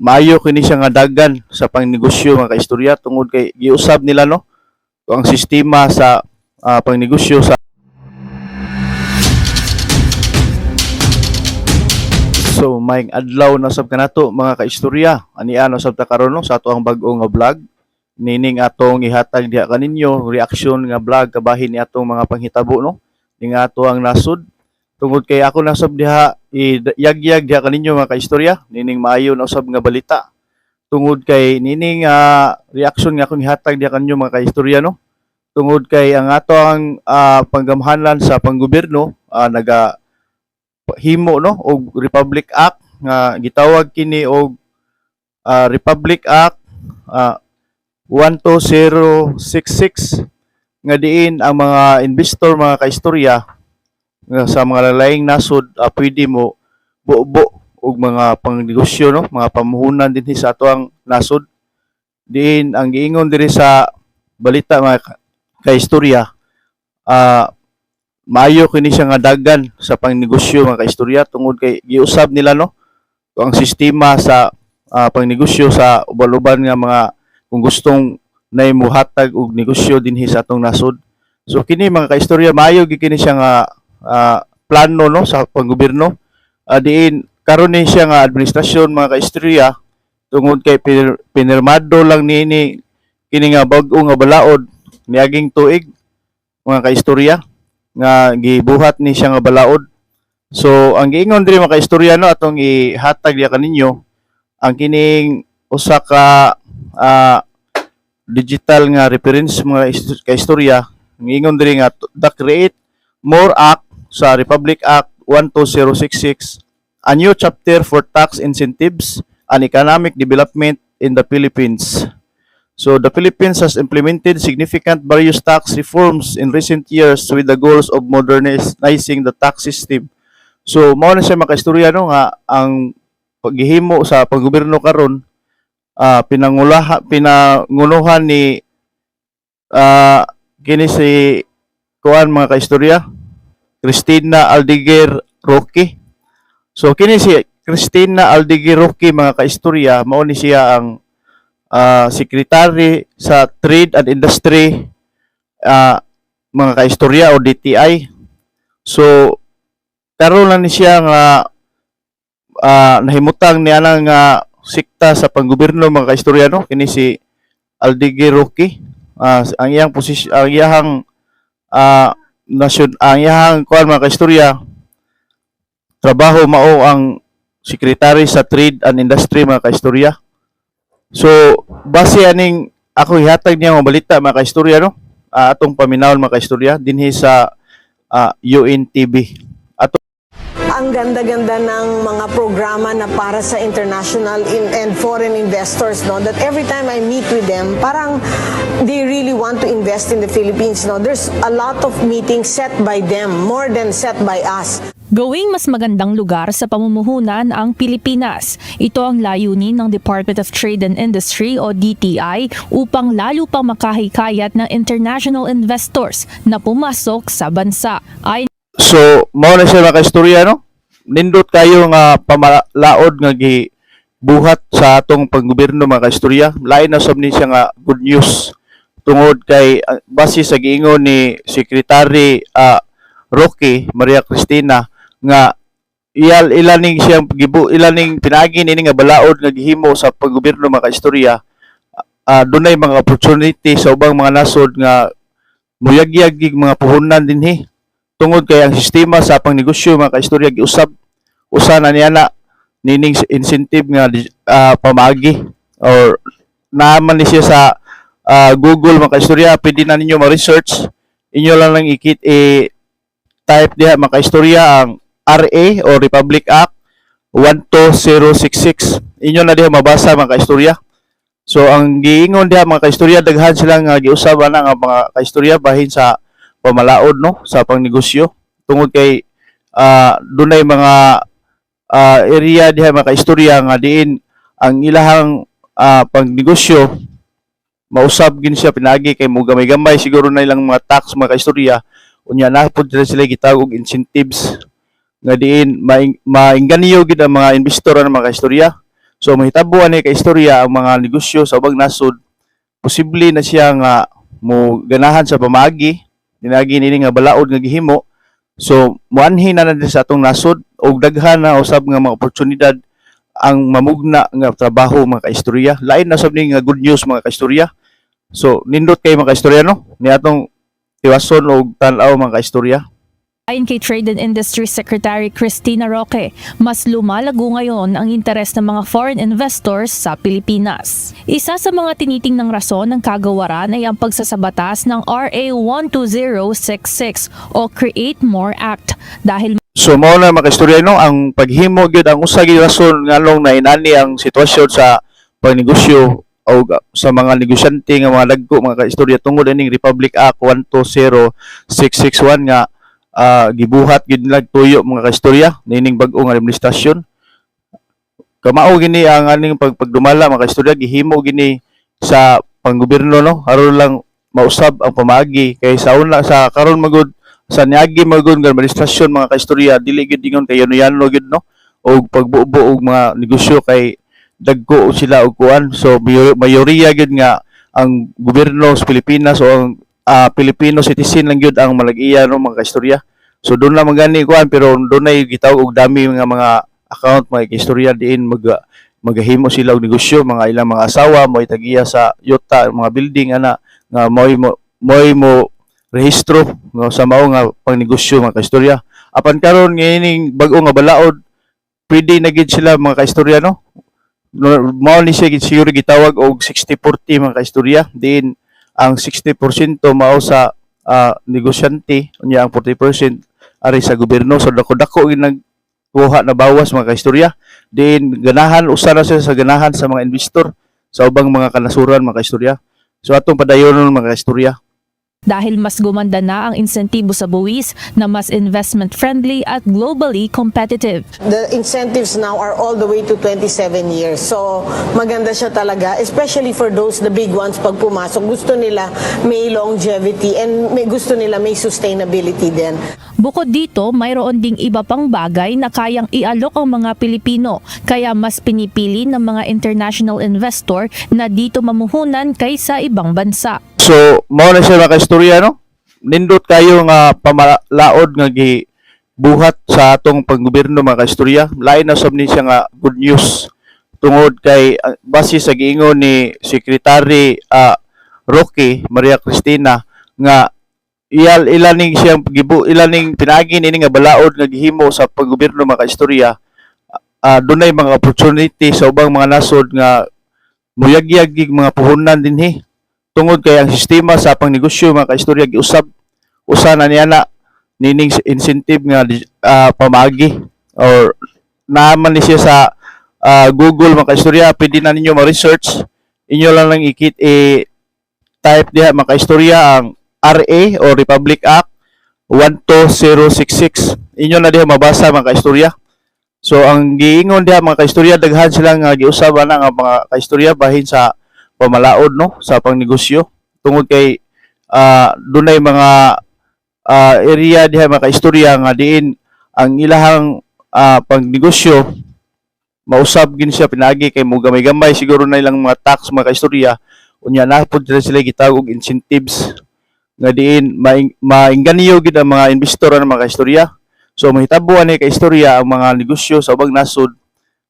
maayo kini siya nga daghan sa pangnegosyo mga kaistorya tungod kay giusab nila no ang sistema sa pangnegosyo sa. So may adlaw na sab kanato mga kaistorya ani ano sab ta karon no sa ato ang bag-o nga vlog nining atong ihatag diha kaninyo reaction nga vlog kabahin ni atong mga panghitabo no ning ato ang nasud tungod kay ako nasab diha iyagyag diha kaninyo mga kaistorya nining maayo na usab nga balita tungod kay nining reaction nga akong ihatag diha kaninyo mga kaistorya no tungod kay ang ato ang panggamhanan sa panggobyerno naga himo no og Republic Act nga gitawag kini og Republic Act 12066 nga diin ang mga investor mga kaistorya nga sa mga lalaying nasod pwede mo buo og mga pangnegosyo no mga pamuhunan dinhi sa ato ang nasod diin ang giingon diri sa balita mga kaistorya maayo kini siya nga daghan sa pangnegosyo mga kaistorya tungod kay giusab nila no ang sistema sa pangnegosyo sa uban-uban nga mga kung gustong naimuhatag og negosyo dinhi sa atong nasod. So kini mga kaistorya maayo gyud kini siya nga plano no sa panggobyerno diin karon ni siya nga administrasyon mga kaistorya tungod kay pinirmado lang niini kini nga bag-o nga balaod niaging tuig mga kaistorya nga gibuhat ni siya nga balaod. So ang giingon diri mga kaistorya no atong ihatag diha kaninyo ang kining usa ka digital nga reference mga kaistorya giingon diri nga the Create More Act sa Republic Act 12066 a new chapter for tax incentives and economic development in the Philippines. So the Philippines has implemented significant various tax reforms in recent years with the goals of modernizing the tax system. So mao na siya mga kaistorya no nga ang paghihimo sa panggobyerno karon pinangunuhan ni kini si kuan mga kaistorya Cristina Aldeguer Roque. So kini si Cristina Aldeguer Roque mga kaistorya mao ni siya ang Secretary sa Trade and Industry mga kaistorya o DTI. So karon lang ni siya nga nahimutang ni anang sikta sa panggobyerno mga kaistorya no kini si Aldeguer Roque. Ang iyang posisyon ang iyang ang iyang kuan mga kaistorya trabaho mao ang Secretary sa Trade and Industry mga kaistorya. So base aning ako ihatag niya mga balita mga kaistorya no atong paminawon mga kaistorya dinhi sa UNTV. Ang ganda-ganda ng mga programa na para sa international and foreign investors, no? That every time I meet with them, parang they really want to invest in the Philippines, no? There's a lot of meetings set by them, more than set by us. Gawing mas magandang lugar sa pamumuhunan ang Pilipinas. Ito ang layunin ng Department of Trade and Industry o DTI upang lalo pang makahikayat ng international investors na pumasok sa bansa. So mao na siya mga kaistorya no nindot kayo nga pamalaod nga gibuhat sa atong panggobyerno mga kaistorya lain na sab ni siya nga good news tungod kay base sa giingon ni Secretary Roque Maria Cristina nga ilaning siyang ilaning pinaagi ini nga balaod nga gihimo sa panggobyerno mga kaistorya dunay mga opportunity sa ubang mga nasod nga muyagyag mga puhunan dinhi tungod kay ang sistema sa pangnegosyo mga kaistorya giusab usa na niya na nining incentive nga pamaagi or naaman ni siya sa Google mga kaistorya pwede na ninyo ma-research inyo lang type diha mga kaistorya ang RA o Republic Act 12066 inyo na diha mabasa mga kaistorya. So ang giingon diha mga kaistorya daghan sila nga giusab na nga mga kaistorya bahin sa pamalaod no sa pangnegosyo tungod kay dunay mga area diha mga kaistorya nga diin ang ilahang pangnegosyo mausab gin siya pinagi kay mo gamay-gamay siguro na ilang mga tax mga kaistorya unya na pud sila gitawag og incentives nga diin maingganiyo gid ang mga investor ng mga kaistorya So mahitabuan ni kaistorya ang mga negosyo sa ubang nasod, posible na siya nga mo ganahan sa pamagi, dinagi nini nga balaod nga gihimo. So muanhin na natin sa atong nasod og daghan na usab nga mga oportunidad ang mamugna nga trabaho mga kaistorya. Lain na sab ni nga good news mga kaistorya. So nindot kay mga kaistorya no ni atong tiwason og tan-aw mga kaistorya. Ayon kay Trade and Industry Secretary Cristina Roque, mas lumalago ngayon ang interes ng mga foreign investors sa Pilipinas. Isa sa mga tinitingnang rason ng kagawaran ay ang pagsasabatas ng RA 12066 o Create More Act dahil So mao na mga kaistorya no ang paghimo gyud ang usa gyud rason nganong nainani ang sitwasyon sa pagnegosyo o sa mga negosyante nga mga dagko mga kaistorya tungod ining Republic Act 120661 nga gibuhat gid nila tuyo mga kaistorya nining bag-o nga administrasyon. Kamao gini ang aning pagdumala mga kaistorya gihimo gini sa panggobyerno no aron lang mausab ang pamaagi kay sa una sa karon magud sa niagi magud nga administrasyon mga kaistorya dili gid ingon kay yano gid no og pagbuo og mga negosyo kay dagko sila og kuan. So mayoriya gid nga ang gobyerno sa Pilipinas o ang Filipino citizen lang gyud ang malag-iya no mga kaistorya. So doon lang magani kuan pero doon ay gitawag og dami mga account mga kaistorya diin magahimo sila og negosyo mga ilang mga asawa mo itagiya sa yuta mga building ana nga moy mo rehistro no sa mao nga pangnegosyo mga kaistorya. Apan karon nganing bag-o nga balaod pwede na gid sila mga kaistorya no. Mao ni siya siguro gitawag og 60-40 mga kaistorya diin ang 60% mao sa negosyante unya ang 40% ari sa gobyerno. So dako-dako nagkuha na bawas mga kaistorya diin ganahan usa na siya sa ganahan sa mga investor sa ubang mga kanasuran mga kaistorya. So atong padayonon mga kaistorya. dahil mas gumanda na ang insentibo sa buwis na mas investment-friendly at globally competitive. The incentives now are all the way to 27 years. So maganda siya talaga, especially for those, the big ones, pag pumasok, gusto nila may longevity and gusto nila may sustainability din. Bukod dito, mayroon ding iba pang bagay na kayang ialok ang mga Pilipino, kaya mas pinipili ng mga international investor na dito mamuhunan kaysa ibang bansa. So, mao na siya mga kaistorya, no? Nindot kayo nga pamalaod nga gibuhat sa atong panggobyerno mga kaistorya. Lain na sab ni siya nga good news tungod kay base sa giingon ni Secretary Roque Maria Cristina nga ilaning siyang ilaning pinagi ini nga balaod nga gihimo sa panggobyerno mga kaistorya. Dunay mga opportunity sa ubang mga nasod nga muyagyag mga puhunan dinhi. Tungod kay ang sistema sa pangnegosyo mga kaistorya giusab usa na niya na nining incentive nga pamagi or naaman ni siya sa Google mga kaistorya. Pwede na ninyo ma-research, inyo lang type diha mga kaistorya ang RA o Republic Act 12066. Inyo na diha mabasa mga kaistorya. So ang giingon diha mga kaistorya daghan sila nga giusab na nga mga kaistorya bahin sa pamalaod no sa pangnegosyo tungod kay dunay mga area diha mga kaistorya nga diin ang ilahang pangnegosyo mausab gin siya pinagi kay mo gamay-gamay siguro na ilang mga tax mga kaistorya unya na pud sila gitawag og incentives nga diin maingganiyo gid ang mga investor ng mga kaistorya. So mahitabuan ni kaistorya ang mga negosyo sa ubang nasod,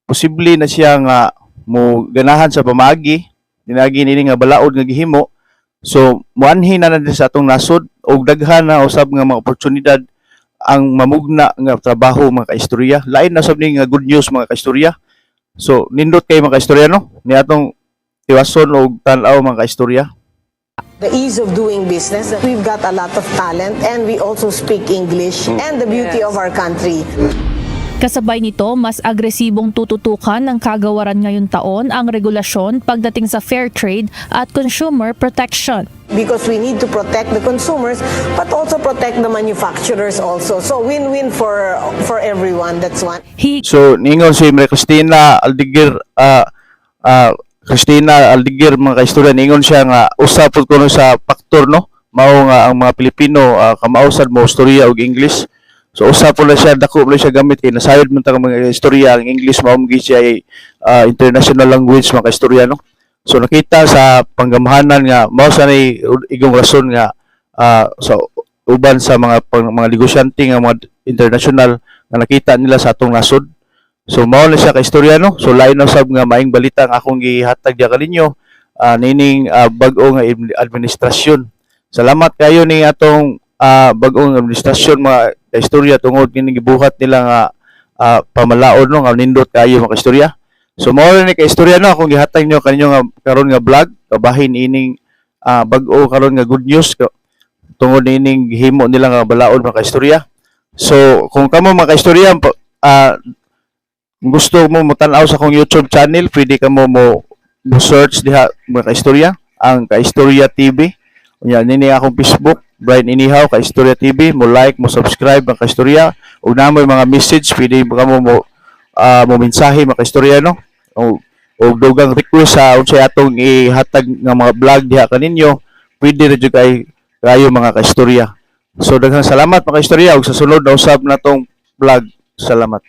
posible na siya nga mo ganahan sa pamagi dinagi nini nga balaod nga gihimo. So muanhin na natin sa atong nasod og daghan na usab nga mga oportunidad ang mamugna nga trabaho mga kaistorya. Lain na sab ni nga good news mga kaistorya. So nindot kay mga kaistorya no ni atong tiwason og tan-aw mga kaistorya. The ease of doing business, we've got a lot of talent and we also speak English and the beauty of our country. Kasabay nito, mas agresibong tututukan ng kagawaran ngayong taon ang regulasyon pagdating sa fair trade at consumer protection. Because we need to protect the consumers but also protect the manufacturers also. So win-win for everyone, that's one. So ningon si Maria Cristina Aldigir mga kaistorya ningon siya nga usa pud kuno sa faktor no mao nga ang mga Pilipino kamausad mo istorya og English. So usa po na siya, dako po na siya gamit kay nasayod man ta mga istorya, ang English mao gyud siya ay international language mga istorya no. So nakita sa panggamahanan nga mao sa nay igong rason nga sa uban sa mga negosyante nga mga international nga nakita nila sa atong nasod. So mao na siya ka istorya no. So lain na sab nga maing balita ang akong gihatag diha kaninyo nining bag-o nga administrasyon. Salamat kayo ni atong bag-ong administrasyon mga istorya tungod kini gibuhat nila nga pamalaod no nga nindot kayo mga istorya. So mao ni ka istorya no akong gihatag nyo kanyo nga karon nga vlog kabahin ining bag-o karon nga good news tungod ining himo nila nga balaod mga istorya. So kung kamo mga istorya gusto mo mo-tan-aw sa akong YouTube channel, pwede ka mo search diha mga istorya ang Kaistorya TV. Unya nini akong Facebook, Brian Inihaw Kaistorya TV, mo like, mo subscribe ang Kaistorya. Ug namoy mga message pwede ka mo mensahe mga Kaistorya no. O dugang request sa unsay atong ihatag nga mga vlog diha kaninyo, pwede ra jud kayo mga Kaistorya. So daghang salamat mga Kaistorya ug sa sunod na usab natong vlog. Salamat.